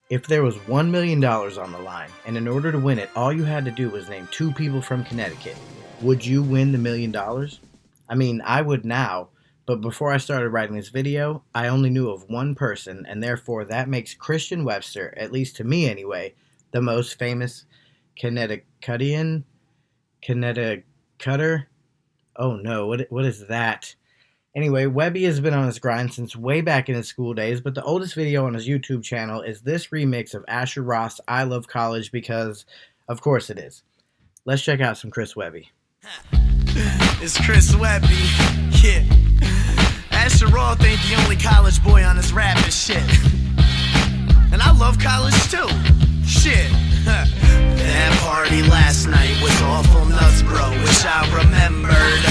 If there was $1 million on the line, and in order to win it, all you had to do was name 2 people from Connecticut, would you win the $1 million? I mean, I would now, but before I started writing this video, I only knew of one person, and therefore that makes Christian Webster, at least to me anyway, the most famous Connecticutter? Oh no, what is that? Anyway, Webby has been on his grind since way back in his school days, but the oldest video on his YouTube channel is this remix of Asher Roth's I Love College because, of course it is. Let's check out some CHRIS WEBBY. It's CHRIS WEBBY, yeah. Asher Roth ain't the only college boy on this rapping shit. And I love college too, shit. That party last night was awful nuts, bro, wish I remembered.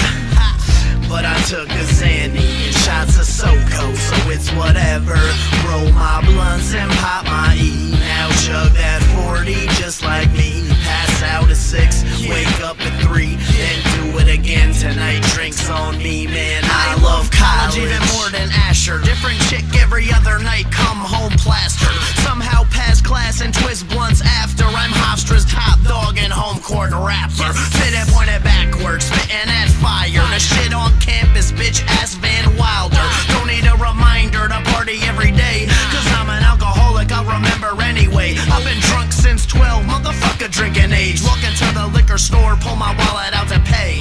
But I took a Xanny and shots of SoCo, so it's whatever. Roll my blunts and pop my E. Now chug that 40 just like me. Pass out at 6, wake up at 3, then do it again tonight. Drinks on me, man, I love college even more than Asher. Different chick every other night, come home plastered. Somehow pass class and twist blunts after. I'm Hofstra's top dog and home court rapper. Fit it, point it backwards, spitting at fire. The shit on campus, bitch ass Van Wilder. Don't need a reminder to party every day, cause I'm an alcoholic, I'll remember anyway. I've been drunk since 12, motherfucker drinking age. Walking to the liquor store, pull my wallet out to pay.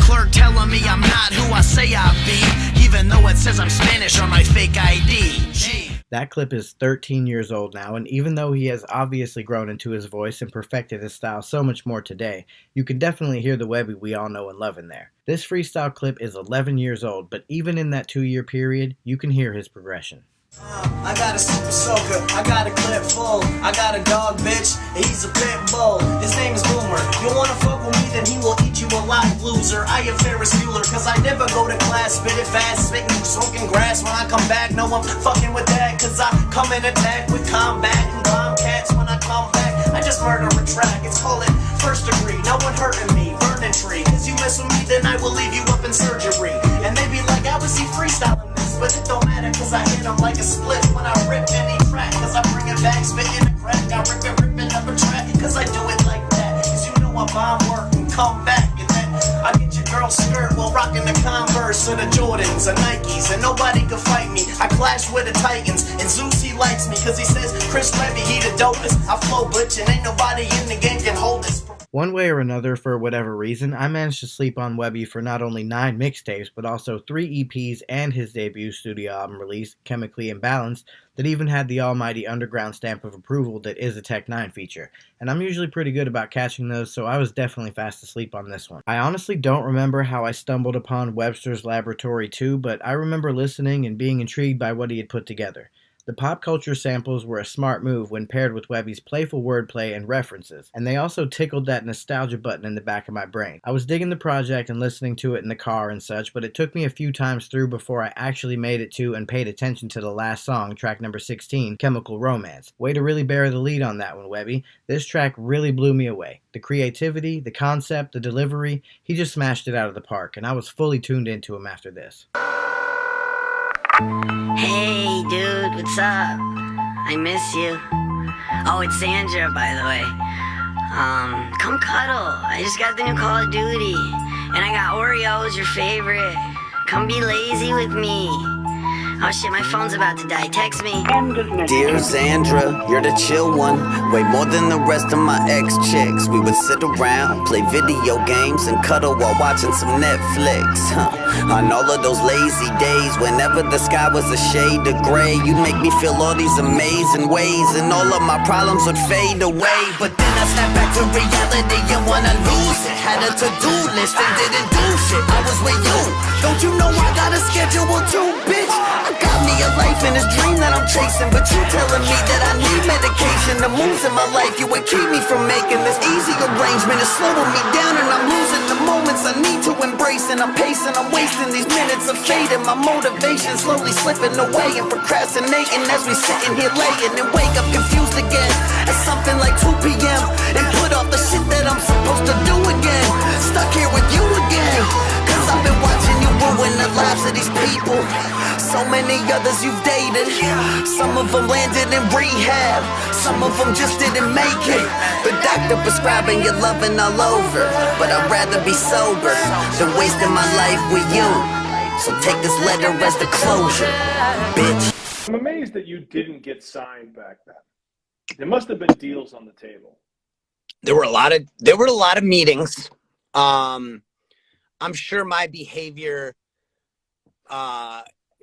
Clerk telling me I'm not who I say I be, even though it says I'm Spanish on my fake ID. That clip is 13 years old now, and even though he has obviously grown into his voice and perfected his style so much more today, you can definitely hear the Webby we all know and love in there. This freestyle clip is 11 years old, but even in that 2-year period, you can hear his progression. I got a super soaker, I got a clip full, I got a dog bitch, he's a pit bull, his name is Boomer. You wanna fuck with me, then he will eat you alive, loser. I am Ferris Bueller, cause I never go to class, spit it fast, spitting, smoking grass. When I come back, no I'm fucking with that, cause I come in attack with combat and bomb cats. When I come back, I just murder a track, it's called it first degree. No one hurting me, burning tree, cause you mess with me, then I will leave you up in surgery. And they be like, I was he freestyling this, but it don't matter, cause I hit him like a split when I rip any track, cause I bring it back, spitting a crack. I ripping up a track, cause I do it like that, cause you know I bomb work and come back, and then I get your girl's skirt while rocking the Converse or the Jordans or Nikes, and nobody can fight me. I clash with the Titans, and Zeus he likes me, cause he says CHRIS WEBBY he the dopest. I flow butch and ain't nobody in the game can hold this. One way or another, for whatever reason, I managed to sleep on Webby for not only 9 mixtapes, but also 3 EPs and his debut studio album release, Chemically Imbalanced, that even had the almighty underground stamp of approval that is a Tech 9 feature. And I'm usually pretty good about catching those, so I was definitely fast asleep on this one. I honestly don't remember how I stumbled upon Webster's Laboratory 2, but I remember listening and being intrigued by what he had put together. The pop culture samples were a smart move when paired with Webby's playful wordplay and references, and they also tickled that nostalgia button in the back of my brain. I was digging the project and listening to it in the car and such, but it took me a few times through before I actually made it to and paid attention to the last song, track number 16, Chemical Romance. Way to really bear the lead on that one, Webby. This track really blew me away. The creativity, the concept, the delivery, he just smashed it out of the park, and I was fully tuned into him after this. Hey dude, what's up? I miss you. Oh, it's Sandra, by the way. Come cuddle. I just got the new Call of Duty. And I got Oreos, your favorite. Come be lazy with me. Oh shit, my phone's about to die. Text me. Dear Sandra, you're the chill one. Way more than the rest of my ex-chicks. We would sit around, play video games, and cuddle while watching some Netflix. On all of those lazy days, whenever the sky was a shade of gray, you'd make me feel all these amazing ways, and all of my problems would fade away. But then I snapped back to reality and wanna lose it. Had a to-do list and didn't do shit. I was with you. Don't you know I got a schedule too, bitch? I got me a life and this dream that I'm chasing, but you telling me that I need medication. The moves in my life, you would keep me from making this easy arrangement. It's slowing me down and I'm losing the moments I need to embrace. And I'm pacing, I'm wasting these minutes of fading. My motivation slowly slipping away and procrastinating as we sitting here laying and wake up confused again at something like 2 p.m. and put off the shit that I'm supposed to do again. Stuck here with you again, cause I've been watching you ruin the lives of these people. So many others you've dated? Some of them landed in rehab, some of them just didn't make it. The doctor prescribing you loving all over, but I'd rather be sober than wasting my life with you. So take this letter as the closure, bitch. I'm amazed that you didn't get signed back then. There must have been deals on the table. There were a lot of meetings. I'm sure my behavior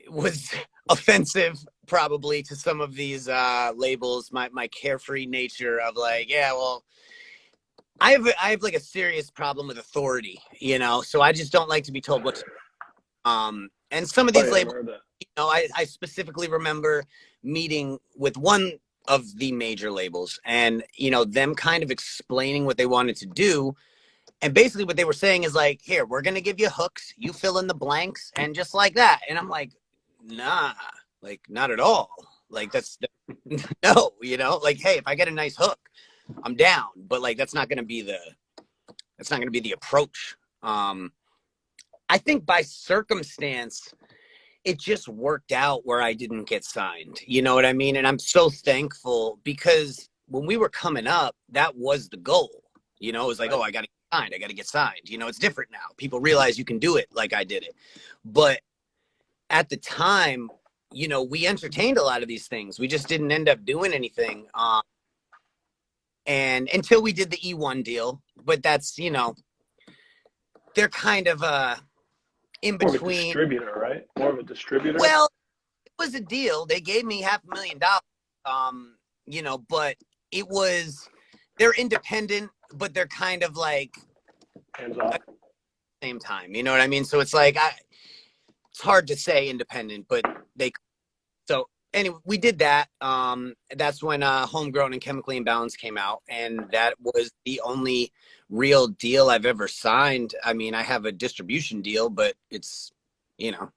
was offensive probably to some of these labels. My carefree nature of like, yeah, well, I have like a serious problem with authority, you know, so I just don't like to be told what to do. And some of these labels, you know, I specifically remember meeting with one of the major labels and, you know, them kind of explaining what they wanted to do. And basically what they were saying is like, here, we're going to give you hooks, you fill in the blanks and just like that. And I'm like, nah, like not at all. Like that's no, you know, like, hey, if I get a nice hook, I'm down, but like, that's not going to be the approach. I think by circumstance, it just worked out where I didn't get signed. You know what I mean? And I'm so thankful because when we were coming up, that was the goal. You know, it was like, oh, I got to get signed. I got to get signed. You know, it's different now. People realize you can do it like I did it. But at the time, you know, we entertained a lot of these things. We just didn't end up doing anything. And until we did the E1 deal, but that's, you know, they're kind of in between. More of a distributor, right? More of a distributor. Well, it was a deal. They gave me $500,000, you know, but it was, they're independent, but they're kind of like hands off at the same time. You know what I mean? So it's like, it's hard to say independent, but so anyway, we did that. That's when Homegrown and Chemically Imbalanced came out, and that was the only real deal I've ever signed. I mean, I have a distribution deal, but it's, you know,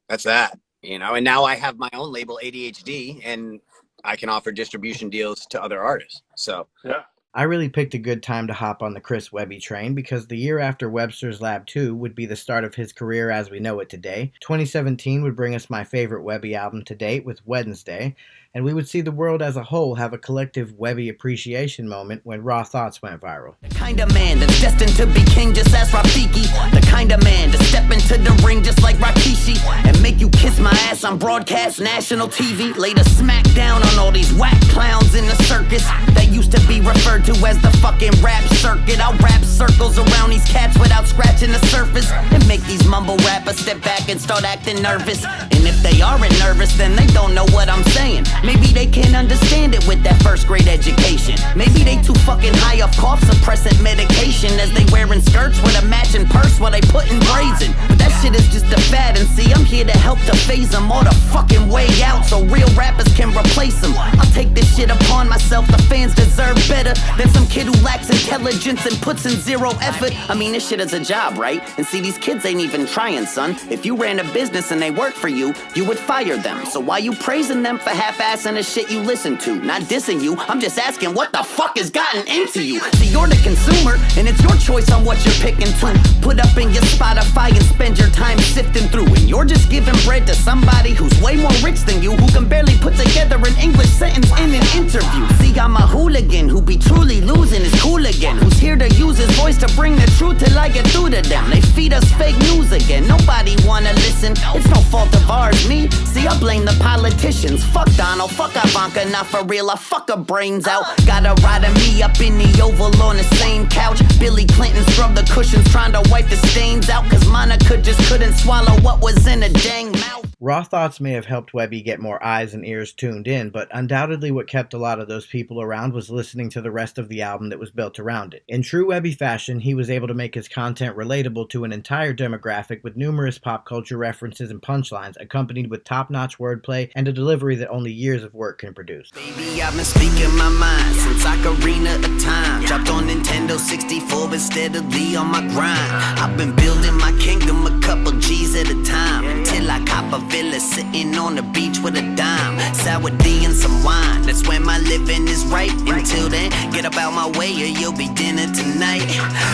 that's that, you know, and now I have my own label, EightyHD, and I can offer distribution deals to other artists. So, yeah. I really picked a good time to hop on the CHRIS WEBBY train because the year after Webster's Lab 2 would be the start of his career as we know it today. 2017 would bring us my favorite Webby album to date with Wednesday, and we would see the world as a whole have a collective Webby appreciation moment when Raw Thoughts went viral. The kind of man that's destined to be king, just ask Rafiki. The kind of man to step into the ring just like Rikishi and make you kiss my ass on broadcast national TV. Lay the smack down on all these whack clowns in the circus that used to be referred to as the fucking rap circuit. I'll wrap circles around these cats without scratching the surface and make these mumble rappers step back and start acting nervous. And if they aren't nervous, then they don't know what I'm saying. Maybe they can't understand it with that first grade education. Maybe they too fucking high off cough suppressant medication as they wearing skirts with a matching purse while they putting braids in. But that shit is just a fad, and see, I'm here to help to phase them all the fucking way out so real rappers can replace them. I'll take this shit upon myself, the fans deserve better than some kid who lacks intelligence and puts in zero effort. I mean, this shit is a job, right? And see, these kids ain't even trying, son. If you ran a business and they worked for you, you would fire them. So why you praising them for half-assing the shit you listen to? Not dissing you, I'm just asking what the fuck has gotten into you? See, you're the consumer, and it's your choice on what you're picking to put up in your Spotify and spend your time sifting through. And you're just giving bread to somebody who's way more rich than you, who can barely put together an English sentence in an interview. See, I'm a hooligan who be truly losing his cool again, who's here to use his voice to bring the truth till I get through to them. They feed us fake news again, nobody wanna listen. It's no fault of ours, me. See, I blame the politicians. Fuck Donald, fuck Ivanka, not for real, I fuck her brains out. Got a ride of me up in the Oval on the same couch. Billy Clinton scrubbed the cushions trying to wipe the stains out, cause Monica just couldn't swallow what was in her dang mouth. Raw Thoughts may have helped Webby get more eyes and ears tuned in, but undoubtedly what kept a lot of those people around was listening to the rest of the album that was built around it. In true Webby fashion, he was able to make his content relatable to an entire demographic with numerous pop culture references and punchlines, accompanied with top-notch wordplay and a delivery that only years of work can produce. Baby, I've been speaking my mind since Ocarina of Time. Dropped on Nintendo 64 but steadily on my grind. I've been building my kingdom a couple G's at a time, until I cop a villa sitting on the beach with a dime, sour D and some wine. That's when my living is right. Until then, get up out my way or you'll be dinner tonight.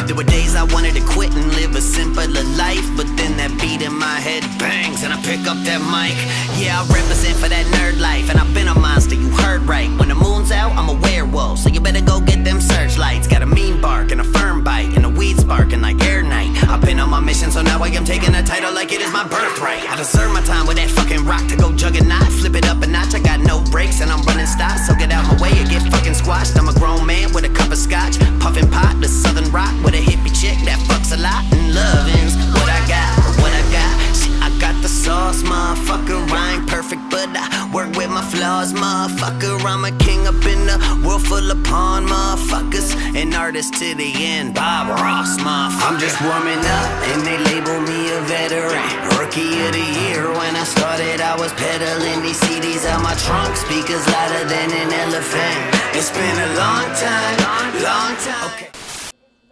There were days I wanted to quit and live a simpler life, but then that beat in my head bangs and I pick up that mic. Yeah, I represent for that nerd life, and I've been a monster, you heard right. When the moon's out, I'm a werewolf, so you better go get them searchlights. Got a mean bark and a firm bite and a weed sparking like air night. I've been on my mission, so now I am taking the title like it is my birthright. I deserve my time with that fucking rock to go juggernaut. Flip it up a notch, I got no brakes and I'm running stops, so get out my way and get fucking squashed. I'm a grown man with a cup of scotch, puffing pot, the southern rock with a hippie chick that fucks a lot. And loving's what I got, what I got. Shit, I got the sauce, motherfucker. I ain't perfect, but I work with my flaws, motherfucker. I'm a king up in the world full of pawn motherfuckers. An artist to the end, Bob Ross, motherfucker. I'm just warming up and they label me a veteran. Rookie of the year. When I started, I was peddling these CDs out my trunk. Speakers louder than an elephant. It's been a long time, long time. Okay.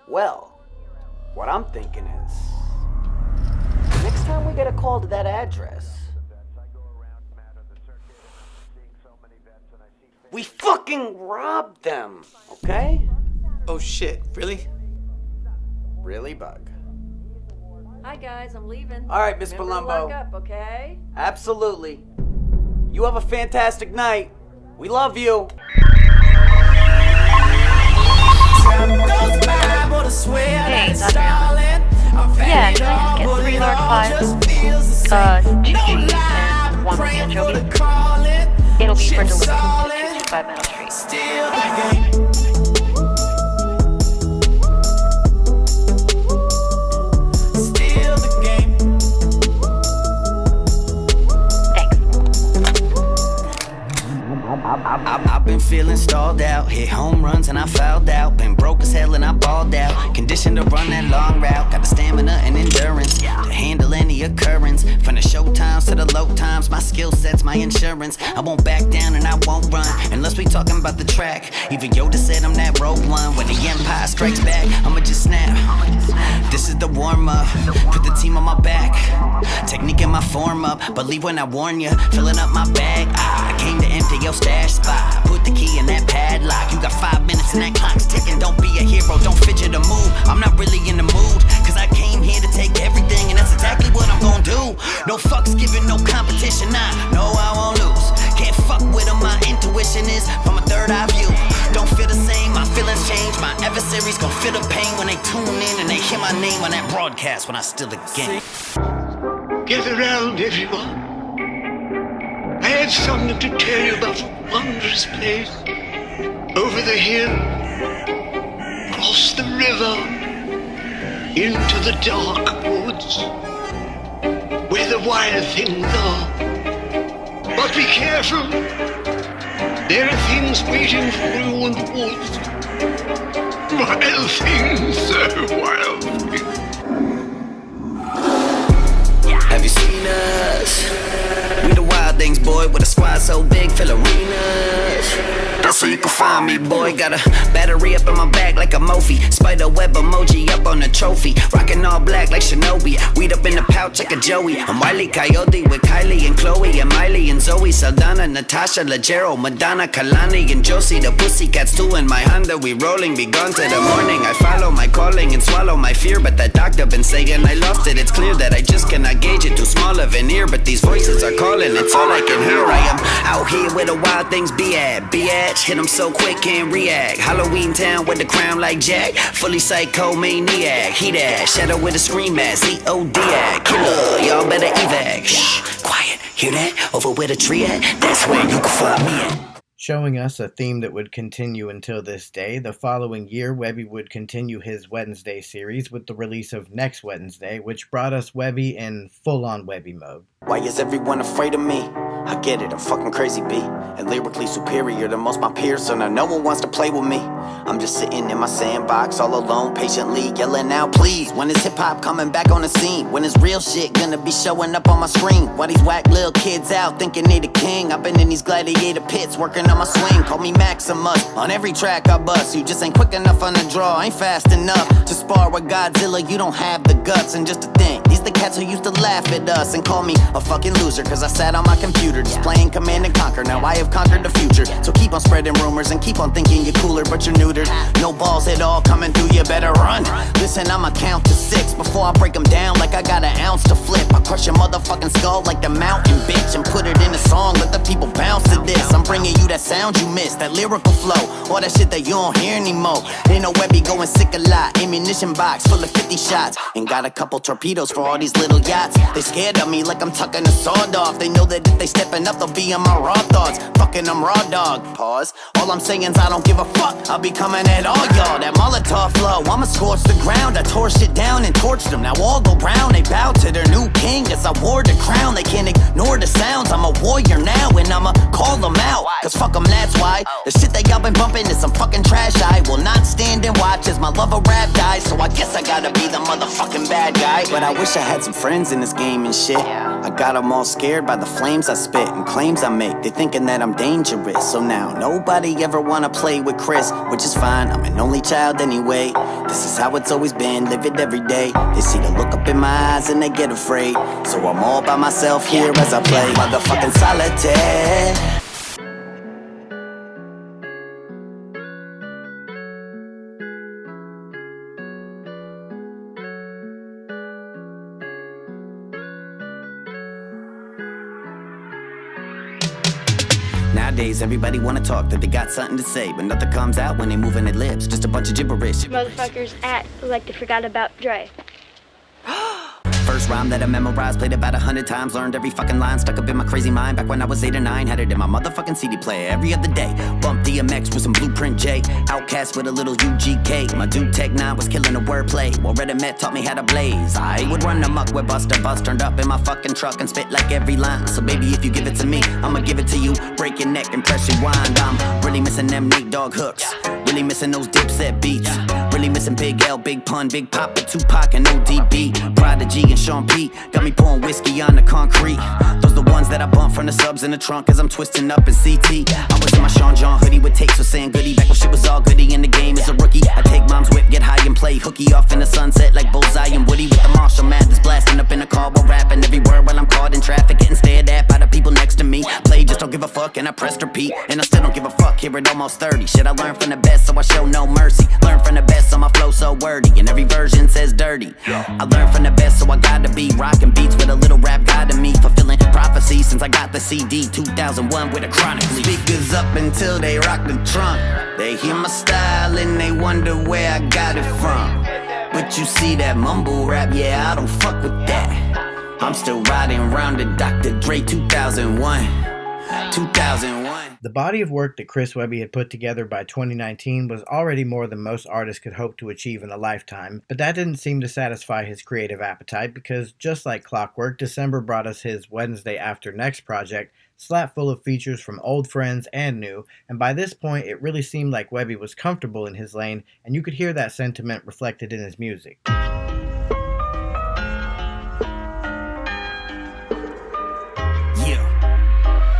Well, what I'm thinking is, next time we get a call to that address, we fucking rob them, okay? Oh shit, really? Really, Bug? Hi guys, I'm leaving. All right, Miss Remember to Palumbo. lock up, okay? Absolutely. You have a fantastic night. We love you. Hey, Adriana. Yeah, can I just get 3 large pies? 2 cheese and 1 with anchovy. It'll be for delivery to 225 Meadow Street. I've been feeling stalled out, hit home runs and I fouled out. Been broke as hell and I balled out, conditioned to run that long route. Got the stamina and endurance to handle any occurrence. From the show times to the low times, my skill set's my insurance. I won't back down and I won't run unless we talking about the track. Even Yoda said I'm that Rogue One. When the Empire strikes back, I'ma just snap. This is the warm up, put the team on my back. Technique in my form up, believe when I warn ya. Filling up my bag, I came to empty your stash spot. Put the key in that padlock. You got 5 minutes and that clock's ticking. Don't be a hero, don't fidget or move. I'm not really in the mood, cause I came here to take everything, and that's exactly what I'm gonna do. No fucks given, no competition, nah, no I won't lose. Can't fuck with them, my intuition is from a third eye view. Don't feel the same, my feelings change. My adversaries gon' feel the pain when they tune in and they hear my name on that broadcast when I steal the game. Gather round, everyone. I have something to tell you about a wondrous place. Over the hill, across the river, into the dark woods, where the wild things are. But be careful, there are things waiting for you in the woods. Wild things, so wild things. Have you seen us? We the wild things, boy, with a squad so big, fill arenas. That's where you can find me, boy. Got a battery up in my back like a Mophie. Spider web emoji up on the trophy. Rockin' all black like Shinobi. Weed up in the pouch like a Joey. I'm Wiley Coyote with Kylie and Chloe and Miley and Zoe. Saldana, Natasha, Legero, Madonna, Kalani and Josie. The Pussycats too in my Honda. We rolling, be gone to the morning. I follow my calling and swallow my fear. But that doctor been saying I lost it. It's clear that I just cannot gauge it. Too small of an ear, but these voices are calling. It's all I can hear. I am out here where the wild things be at. Hit them so quick, can't react. Halloween town with the crown like Jack. Fully psycho maniac. He that shadow with a scream mask. Zodiac killer. Y'all better evac. Shh, quiet. Hear that? Over where the tree at? That's where you can find me at. Showing us a theme that would continue until this day, the following year, Webby would continue his Wednesday series with the release of Next Wednesday, which brought us Webby in full-on Webby mode. Why is everyone afraid of me? I get it, I'm fucking crazy, B. And lyrically superior to most my peers, so now no one wants to play with me. I'm just sitting in my sandbox all alone, patiently yelling out, please. When is hip-hop coming back on the scene? When is real shit gonna be showing up on my screen? Why these whack little kids out thinking they the king? I've been in these gladiator pits, working and I'ma swing, call me Maximus. On every track I bust, you just ain't quick enough on the draw, ain't fast enough to spar with Godzilla, you don't have the guts. And just to think, these the cats who used to laugh at us and call me a fucking loser, cause I sat on my computer just playing Command and Conquer. Now I have conquered the future, so keep on spreading rumors and keep on thinking you're cooler, but you're neutered. No balls at all coming through, you better run. Listen, I'ma count to 6 before I break them down like I got an ounce to flip. I crush your motherfucking skull like the mountain, bitch, and put it in a song, let the people bounce to this. I'm bringing you that sound you missed, that lyrical flow, all that shit that you don't hear anymore. Ain't no Webby going sick a lot, ammunition box full of 50 shots, and got a couple torpedoes for all these little yachts. They scared of me like I'm tucking a sword off. They know that if they stepping up, they'll be on my raw thoughts. Fucking them raw dog. Pause. All I'm saying is I don't give a fuck. I'll be coming at all y'all. That Molotov flow, I'ma scorch the ground. I tore shit down and torched them. Now all go brown. They bow to their new king as I wore the crown. They can't ignore the sounds. I'm a warrior now and I'ma call them out. Cause fuck them, that's why. The shit that y'all been bumping is some fucking trash. I will not stand and watch as my love of rap dies. So I guess I gotta be the motherfucking bad guy. But I wish I had some friends in this game and shit. I got them all scared by the flames I spit and claims I make. They thinking that I'm dangerous. So now nobody ever wanna play with Chris, which is fine, I'm an only child anyway. This is how it's always been, live it every day. They see the look up in my eyes and they get afraid. So I'm all by myself here as I play motherfucking solitaire. Nowadays, everybody wanna talk, that they got something to say, but nothing comes out when they moving their lips. Just a bunch of gibberish. Motherfuckers act like they forgot about Dre. First rhyme that I memorized, played about 100 times, learned every fucking line, stuck up in my crazy mind. Back when I was 8 or 9, had it in my motherfucking CD player every other day. Bumped DMX with some Blueprint J, Outcast with a little UGK. My dude Tech 9 was killing the wordplay, while Red and Met taught me how to blaze. I would run amok with Buster Bus, turned up in my fucking truck and spit like every line. So baby, if you give it to me, I'ma give it to you. Break your neck and press rewind. I'm really missing them Nate Dogg hooks, really missing those Dipset beats, really missing Big L, Big Pun, Big Papa, Tupac, and ODB. Prodigy and Sean P got me pouring whiskey on the concrete. Those the ones that I bump from the subs in the trunk as I'm twisting up in CT. I was in my Sean John hoodie with tapes of saying goodie. Back when shit was all goody in the game as a rookie. I take mom's whip, get high and play hooky off in the sunset like Bullseye and Woody with the Marshall Mathers blasting up in the car while rapping every word while I'm caught in traffic, getting stared at by the people next to me. Play just don't give a fuck and I pressed repeat, and I still don't give a fuck here at almost 30. Shit, I learned from the best, so I show no mercy. Learn from the best, so my flow so wordy, and every version says dirty. I learned from the best, so I gotta be rocking beats with a little rap guide to me, fulfilling prophecy since I got the CD 2001 with a chronic lead. Speakers up until they rock the trunk. They hear my style and they wonder where I got it from. But you see that mumble rap, yeah, I don't fuck with that. I'm still riding around the Dr. Dre 2001. The body of work that Chris Webby had put together by 2019 was already more than most artists could hope to achieve in a lifetime, but that didn't seem to satisfy his creative appetite because, just like clockwork, December brought us his Wednesday After Next project, slap full of features from old friends and new, and by this point it really seemed like Webby was comfortable in his lane, and you could hear that sentiment reflected in his music.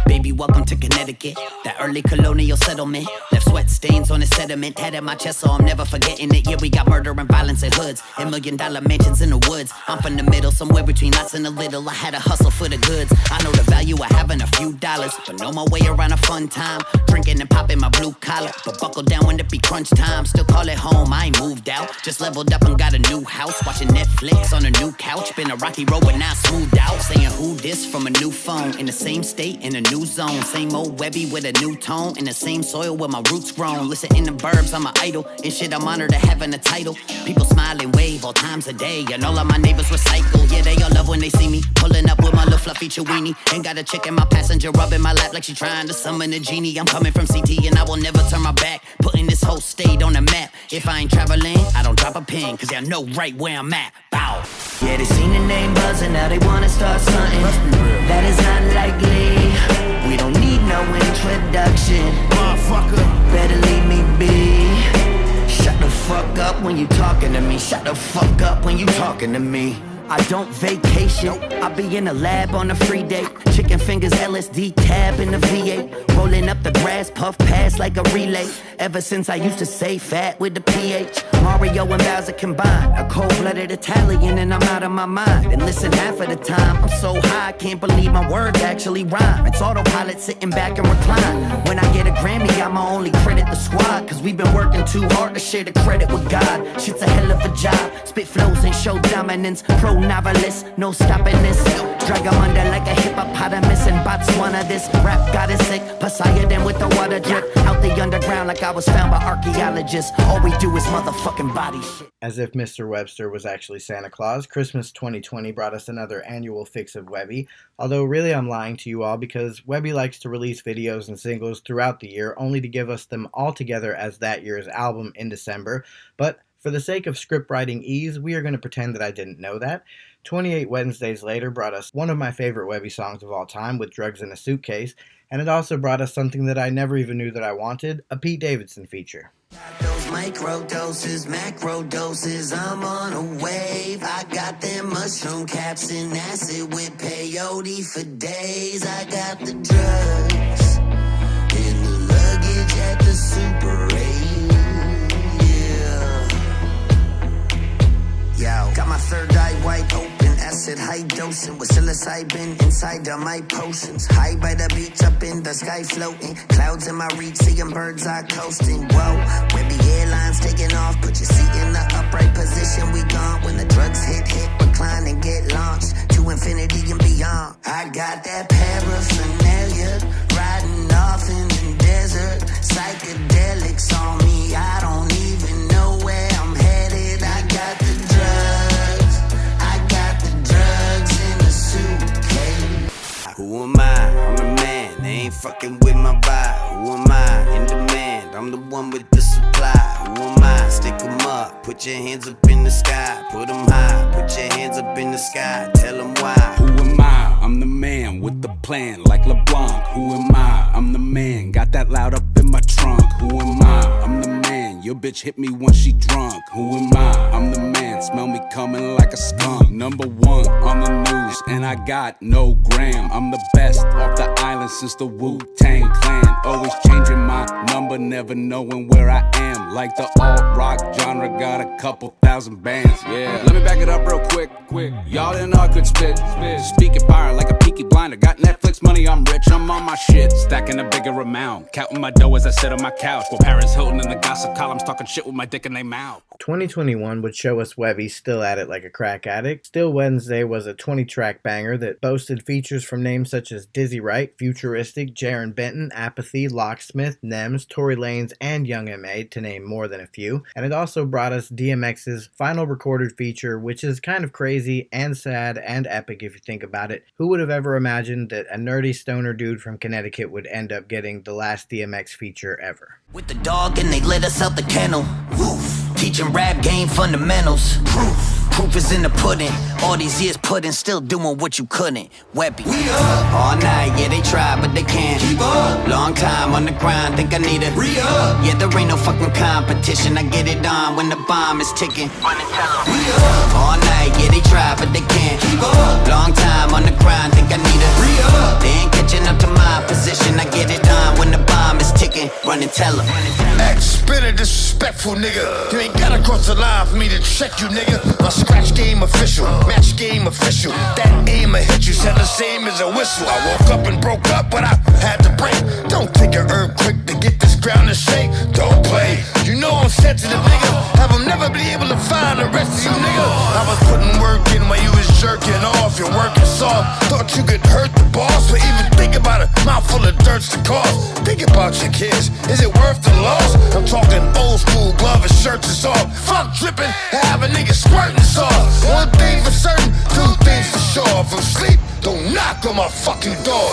Baby, welcome to Connecticut, that early colonial settlement. Left sweat stains on the sediment, head in my chest, so I'm never forgetting it. Yeah, we got murder and violence in hoods, and $1,000,000 mansions in the woods. I'm from the middle, somewhere between lots and a little. I had to hustle for the goods. I know the value of having a few dollars, but know my way around a fun time. Drinking and popping my blue collar, but buckle down when it be crunch time. Still call it home, I ain't moved out. Just leveled up and got a new house. Watching Netflix on a new couch. Been a rocky road, but now smoothed out. Saying who this from a new phone. In the same state, in a new zone. Same old Webby with a new tone. In the same soil where my roots grown. Listen in the burbs, I'm an idol. And shit, I'm honored to having a title. People smile and wave all times a day. And all of my neighbors recycle. Yeah, they all love when they see me. Pulling up with my little fluffy chewini. Ain't got a chick in my passenger rubbing my lap like she trying to summon a genie. I'm coming from CT and I will never turn my back. Putting this whole state on the map. If I ain't traveling, I don't drop a pin. Cause y'all know right where I'm at. Bow. Yeah, they seen the name buzzing, now they wanna start something. That is unlikely. We don't need no introduction. Motherfucker, better leave me be. Shut the fuck up when you talking to me. Shut the fuck up when you talking to me. I don't vacation. I be in the lab on a free day. Chicken fingers, LSD tab in the V8. Rolling up the grass, puff pass like a relay. Ever since I used to say fat with the PH. Mario and Bowser combined. A cold-blooded Italian and I'm out of my mind. And listen, half of the time I'm so high I can't believe my words actually rhyme. It's autopilot sitting back and recline. When I get a Grammy, I'ma only credit the squad. Cause we've been working too hard to share the credit with God. Shit's a hell of a job. Spit flows and show dominance. Pro novelist, no stopping this. Drag 'em under like a hippopotamus in Botswana. This rap goddess sick, Poseidon with the water drip. Out the underground like I was found by archaeologists. All we do is motherfucking body shit. As if Mr. Webster was actually Santa Claus, Christmas 2020 brought us another annual fix of Webby. Although really I'm lying to you all because Webby likes to release videos and singles throughout the year only to give us them all together as that year's album in December. But for the sake of script writing ease, we are going to pretend that I didn't know that. 28 Wednesdays later brought us one of my favorite Webby songs of all time with Drugs in a Suitcase, and it also brought us something that I never even knew that I wanted, a Pete Davidson feature. Those micro doses, macro doses, I'm on a wave. I got them mushroom caps and acid with peyote for days. I got the drugs in the luggage at the Super 8. Yo, got my third eye wide open, acid high dosing with psilocybin inside of my potions. High by the beach, up in the sky floating, clouds in my reach, seeing birds eye coasting. Whoa, Webby Airlines taking off, put your seat in the upright position. We gone when the drugs hit, recline and get launched to infinity and beyond. I got that paraphernalia, riding off in the desert, psychedelics on me. I don't even know where I'm headed. I got the Who am I? I'm the man, they ain't fucking with my vibe. Who am I? In demand, I'm the one with the supply. Who am I? Stick 'em up, put your hands up in the sky. Put 'em high, put your hands up in the sky. Tell 'em why. Who am I? I'm the man with the plan, like LeBlanc. Who am I? I'm the man, got that loud up in my trunk. Who am I? I'm the man, your bitch hit me when she drunk. Who am I? I'm the man, smell me coming like a skunk. Number one on the news, and I got no gram. I'm the best off the island since the Wu-Tang Clan. Always changing my number, never knowing where I am. Like the alt-rock genre, got a couple thousand bands, yeah. Let me back it up real quick. Y'all didn't know I could spit. Speaking fire like a peaky blinder. Got Netflix money, I'm rich, I'm on my shit. Stacking a bigger amount, counting my dough as I sit on my couch. While Paris Hilton in the gossip columns talking shit with my dick in their mouth. 2021 would show us Webby still at it like a crack addict. Still Wednesday was a 20-track banger that boasted features from names such as Dizzy Wright, Futuristic, Jaron Benton, Apathy, Locksmith, Nems, Tory Lanez, and Young M.A., to name more than a few. And it also brought us DMX's final recorded feature, which is kind of crazy and sad and epic if you think about it. Who would have ever imagined that a nerdy stoner dude from Connecticut would end up getting the last DMX feature ever? With the dog and they let us out the kennel. Woof. Teaching rap game fundamentals. Proof is in the pudding. All these years pudding, still doing what you couldn't. Webby. We up all night, yeah they try but they can't keep up. Long time on the grind, think I need a re-up. Yeah there ain't no fucking competition. I get it on when the bomb is ticking. Run and tell 'em. We up all night, yeah they try but they can't keep up. Long time on the grind, think I need a re-up. They ain't catching up to my position. I get it on when the bomb is ticking. Run and tell 'em. Spit a disrespectful nigga. You ain't gotta cross the line for me to check you, nigga. My scratch game official, match game official. That aim will hit you, sound the same as a whistle. I woke up and broke up, but I had to break. Don't take a herb quick to get this ground to shake. Don't play. You know I'm sensitive, nigga. Have them never be able to find the rest of you, nigga. I was putting work in while you was jerking off. You're working soft. Thought you could hurt the boss, but even think about a mouthful of dirt's the cost. Think about your kids. Is it worth the loss? I'm talking old school, glove and shirts is off. Fuck dripping, have a nigga squirting sauce. One thing for certain, two things for sure. From sleep, don't knock on my fucking door.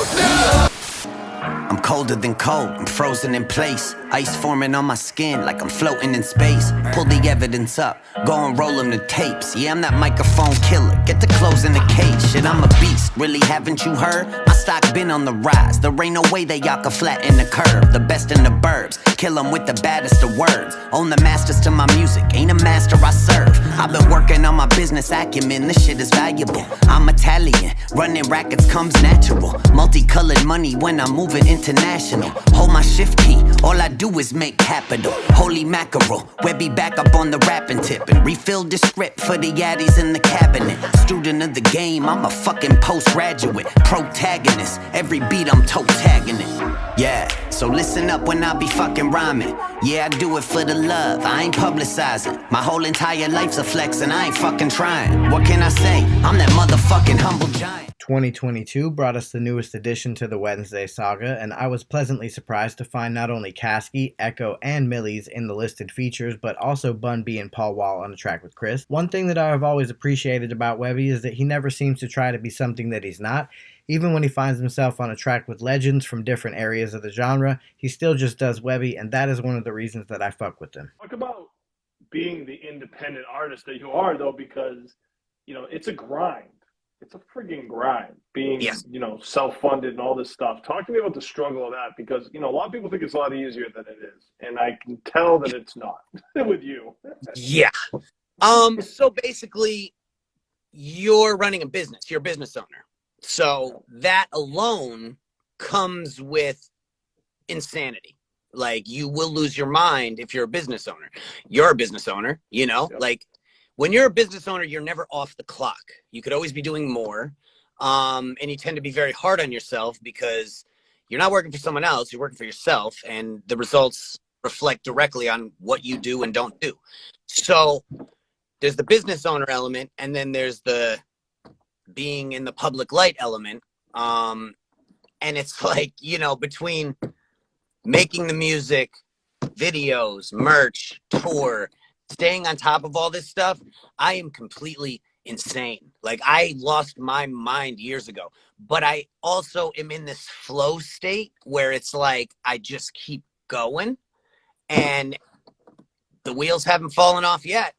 I'm colder than cold, I'm frozen in place. Ice forming on my skin like I'm floating in space. Pull the evidence up, go and roll them the tapes. Yeah, I'm that microphone killer, get the clothes in the cage. Shit, I'm a beast, really haven't you heard? My stock been on the rise, there ain't no way that y'all can flatten the curve. The best in the burbs, kill them with the baddest of words. Own the masters to my music, ain't a master I serve. I've been working on my business acumen, this shit is valuable. I'm Italian, running rackets comes natural. Multicolored money when I'm moving international. Hold my shift key, all I do is make capital. Holy mackerel, Webby back up on the rapping tip and refill the script for the yaddies in the cabinet. Student of the game, I'm a fucking postgraduate. Protagonist, every beat I'm toe tagging it. Yeah, so listen up when I be fucking rhyming. Yeah, I do it for the love, I ain't publicizing. My whole entire life's a flex and I ain't fucking trying. What can I say? I'm that motherfucking humble giant. 2022 brought us the newest addition to the Wednesday saga, and I was pleasantly surprised to find not only Kasky, Echo, and Millie's in the listed features, but also Bun B and Paul Wall on a track with Chris. One thing that I have always appreciated about Webby is that he never seems to try to be something that he's not. Even when he finds himself on a track with legends from different areas of the genre, he still just does Webby, and that is one of the reasons that I fuck with him. Talk about being the independent artist that you are, though, because, you know, it's a grind. It's a frigging grind being, you know, self-funded and all this stuff. Talk to me about the struggle of that, because, you know, a lot of people think it's a lot easier than it is. And I can tell that it's not with you. Yeah. So basically, you're running a business. You're a business owner. So that alone comes with insanity. Like, you will lose your mind if you're a business owner. You're a business owner, you know, like, when you're a business owner, you're never off the clock. You could always be doing more. And you tend to be very hard on yourself because you're not working for someone else. You're working for yourself. And the results reflect directly on what you do and don't do. So there's the business owner element. And then there's the being in the public light element. And it's like, you know, between making the music, videos, merch, tour, staying on top of all this stuff, I am completely insane. Like, I lost my mind years ago, but I also am in this flow state where it's like, I just keep going and the wheels haven't fallen off yet.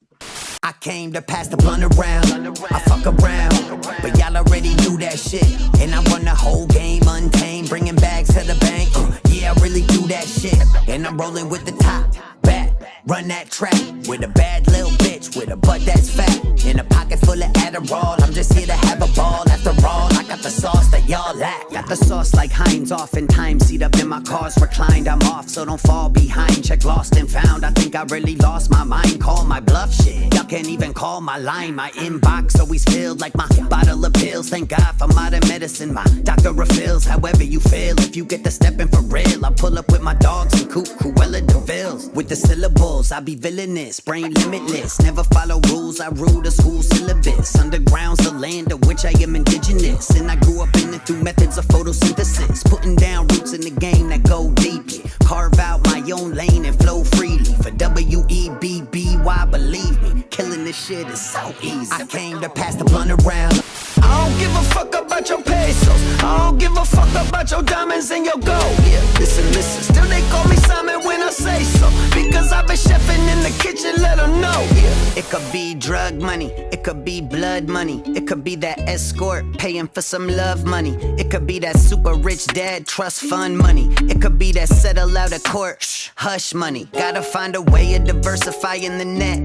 I came to pass the blunt around, I fuck around, but y'all already knew that shit. And I run the whole game untamed, bringing bags to the bank. Yeah, I really do that shit. And I'm rolling with the top back, run that track with a bad little bitch with a butt that's fat. In a pocket full of Adderall, I'm just here to have a ball. After all, I got the sauce that y'all lack. Got the sauce like Heinz, oftentimes seat up in my car's reclined. I'm off, so don't fall behind. Check lost and found, I think I really lost my mind. Call my bluff shit, y'all can't even call my line. My inbox always filled like my bottle of pills. Thank God for modern medicine, my doctor refills. However you feel, if you get the stepping for real, I pull up with my dogs and coop Cruella DeVille's. With the syllables, I be villainous, brain limitless. Never follow rules, I rule the school syllabus. Underground's the land of which I am indigenous, and I grew up in it through methods of photosynthesis. Putting down roots in the game that go deeply. Carve out my own lane and flow freely. For WEBBY, believe me, killing this shit is so easy. I came to pass the blunt around. I don't give a fuck about your pesos. I don't give a fuck about your diamonds and your gold. Yeah, listen, still they call me Simon when I say so, because I've been chefing in the kitchen, let them know. Yeah, it could be drug money, it could be blood money, it could be that escort paying for some love money, it could be that super rich dad trust fund money, it could be that settle out of court hush money. Gotta find a way of diversifying the net.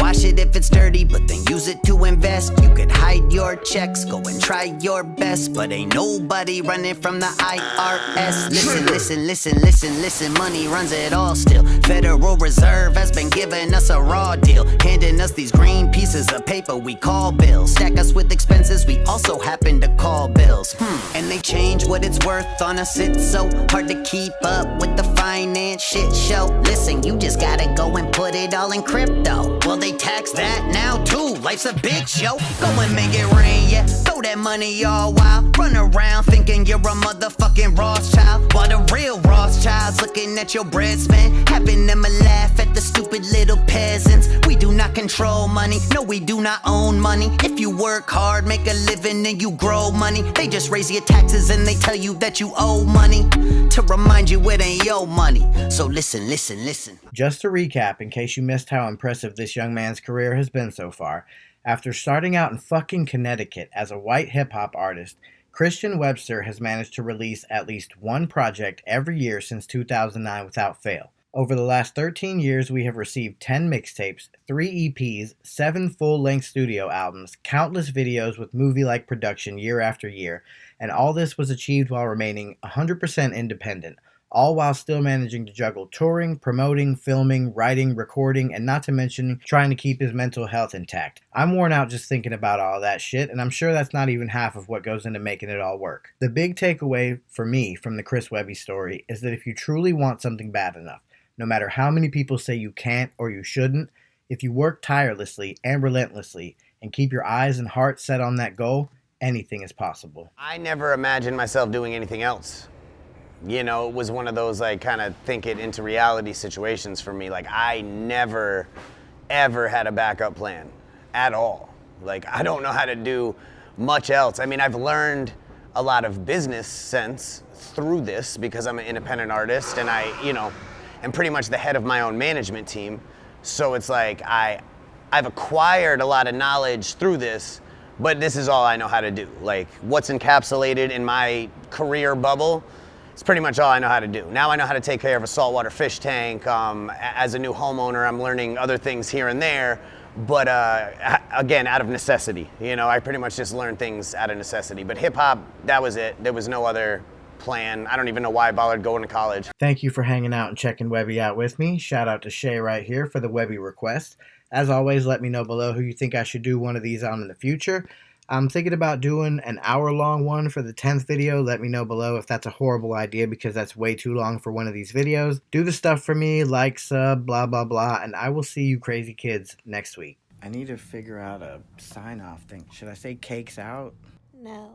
Wash it if it's dirty, but then use it to invest. You could hide your checks, go and try your best, but ain't nobody running from the IRS. Listen, money runs it all still. Federal Reserve has been giving us a raw deal, handing us these green pieces of paper we call bills. Stack us with expenses we also happen to call bills. And they change what it's worth on us, it's so hard to keep up with the finance shit show. Listen, you just gotta go and put it all in crypto. Well, they tax that now too, life's a big show. Go and make it rain, yeah, throw that money all wild. Run around thinking you're a motherfucking Rothschild, while the real Rothschilds looking at your bread spend, having them a laugh at the stupid little peasants. We do not not control money. No, we do not own money. If you work hard, make a living, and you grow money, they just raise your taxes and they tell you that you owe money to remind you it ain't your money. So listen, listen, listen. Just to recap, in case you missed how impressive this young man's career has been so far, after starting out in fucking Connecticut as a white hip-hop artist, Christian Webster has managed to release at least one project every year since 2009 without fail. Over the last 13 years, we have received 10 mixtapes, 3 EPs, 7 full-length studio albums, countless videos with movie-like production year after year, and all this was achieved while remaining 100% independent, all while still managing to juggle touring, promoting, filming, writing, recording, and not to mention trying to keep his mental health intact. I'm worn out just thinking about all that shit, and I'm sure that's not even half of what goes into making it all work. The big takeaway for me from the CHRIS WEBBY story is that if you truly want something bad enough, no matter how many people say you can't or you shouldn't, if you work tirelessly and relentlessly and keep your eyes and heart set on that goal, anything is possible. I never imagined myself doing anything else. You know, it was one of those, like, kind of think it into reality situations for me. Like, I never, ever had a backup plan at all. Like, I don't know how to do much else. I mean, I've learned a lot of business sense through this because I'm an independent artist and am pretty much the head of my own management team. So it's like, I've acquired a lot of knowledge through this, but this is all I know how to do. Like, what's encapsulated in my career bubble, it's pretty much all I know how to do. Now I know how to take care of a saltwater fish tank. As a new homeowner, I'm learning other things here and there, but again, out of necessity. You know, I pretty much just learned things out of necessity. But hip hop, that was it. There was no other plan. I don't even know why I bothered going to college. Thank you for hanging out and checking Webby out with me. Shout out to Shay right here for the Webby request. As always, let me know below who you think I should do one of these on in the future. I'm thinking about doing an hour-long one for the 10th video. Let me know below if that's a horrible idea because that's way too long for one of these videos. Do the stuff for me, like, sub, blah, blah, blah, and I will see you crazy kids next week. I need to figure out a sign-off thing. Should I say cakes out? No.